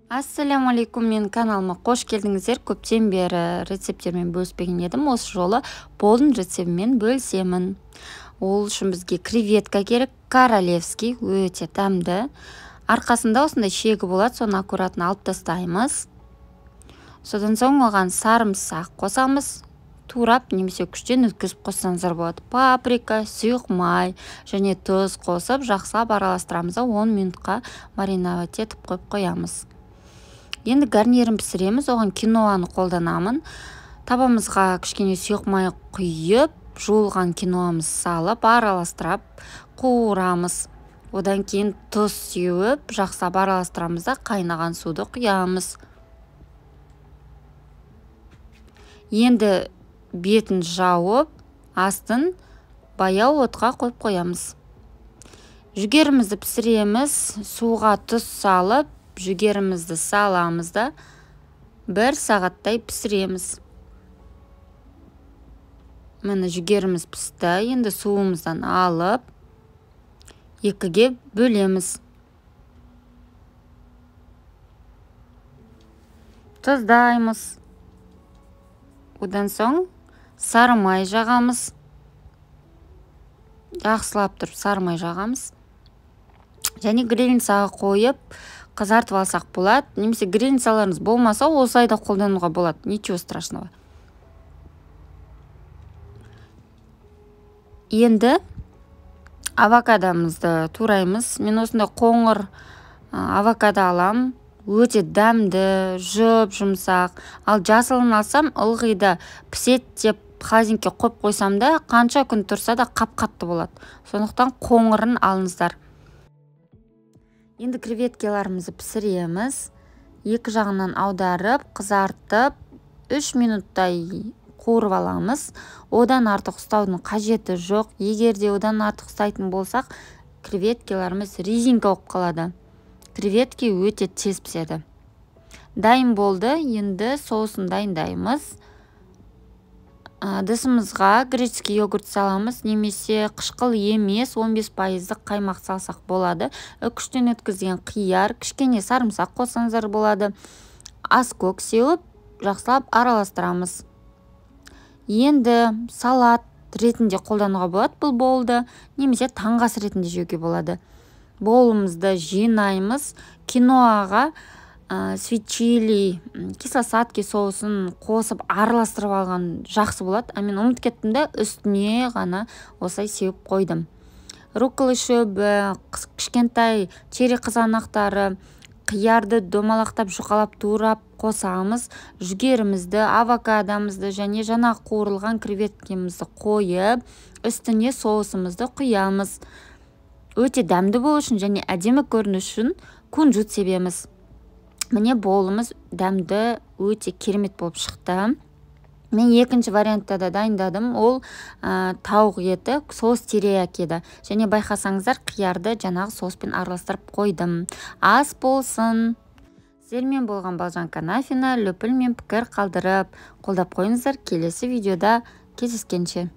Ассаламу алейкум, менің каналыма қош келдіңіздер. Көптен бері рецепттермен бөліспеген едім. Осы жолы болдың рецептімен бөлісемін. Ол үшін бізге креветка керек, королевский, өте тәмді. Арқасында осындай шегі болады, соны аккуратно алып тастаймыз. Содан соң оған сарымсақ қосамыз. Турап немесе күштен өткізіп қоссаңыздар болады. Паприка, сұйық май және тұз қосып, жақсылап араластырамыз. 10 минутқа мариновать етіп қойып қоямыз. Енді гарнирін пісіреміз, оған киноаны қолданамын. Табамызға кішкене сұйық май құйып, жуылған киноамыз салып, араластырып, қуырамыз. Одан кейін тұз сеуіп, жақсылап араластырамыз да қайнаған суды құямыз. Енді бетін жауып, астын баяу отқа қойып қоямыз. Жүгерімізді пісіреміз, суға тұз салып, жүгерімізді саламыз да 1 сағаттай пісіреміз. Міне жүгеріміз пісті. Енді суымыздан алып, 2-ге бөлеміз. Тұздаймыз. Одан соң сары май жағамыз. Жақсылап тұрып сары май жағамыз. Және грильницаға қойып, қызартып алсақ болады. Немесе грильницаларыңыз болмаса, осылай да қолдануға болады. Ничего страшного. Енді авокадомызды тураймыз. Мен осындай қоңыр авокадо алам. Өте дәмді, жұмсақ. Ал жасылын алсам, ылғи да пісет деп холодильникке қойып қойсам да, қанша күн тұрса да қап-қатты болады. Сондықтан қоңырын алыңыздар. Енді креветкаларымызды пісіреміз. 2 жағынан аударып, қызартып, 3 минуттай қуырып аламыз. Одан артық ұстаудың қажеті жоқ. Егер де одан артық ұстайтын болсақ, креветкаларымыз резинка болып қалады. Креветки өте тез піседі. Дайын болды. Енді соусын дайындаймыз. Дысымызға греческий йогурт саламыз, немесе қышқыл емес 15% қаймақ салсақ болады. Күштен өткізген қияр, кішкене сарымсақ қоссаңыздар болады. Аскөк сеуіп, жақсылап араластырамыз. Енді салат ретінде қолдануға болады бұл болды, немесе таңғы ас ретінде жеуге болады. Болымызды жинаймыз. Киноаға sweet chili, кисло-сладкий соусын қосып араластырып алған жақсы болады. Мен ұмытып кеттім де, үстіне ғана осылай сеуіп қойдым. Руккола шөбі, кішкентай черри қызанақтары, қиярды домалақтап жұқалап турап қосамыз. Жүгерімізді, авокадомызды және жаңа қуырылған креветкемізді қойып, үстіне соусымызды құямыз. Өте дәмді болу үшін және әдемі көріну үшін кунжут себеміз. Міне болымыз дәмді өте керемет болып шықты. Мен екінші вариантта да дайындадым. Ол тауық еті, соус терияки еді. Және байқасаңыздар, қиярды жаңағы соуспен араластырып қойдым. Ас болсын. Сіздермен болған Балжан Канафина, лүпіл мен пікір қалдырып, қолдап қойыңыздар. Келесі видеода кездескенше.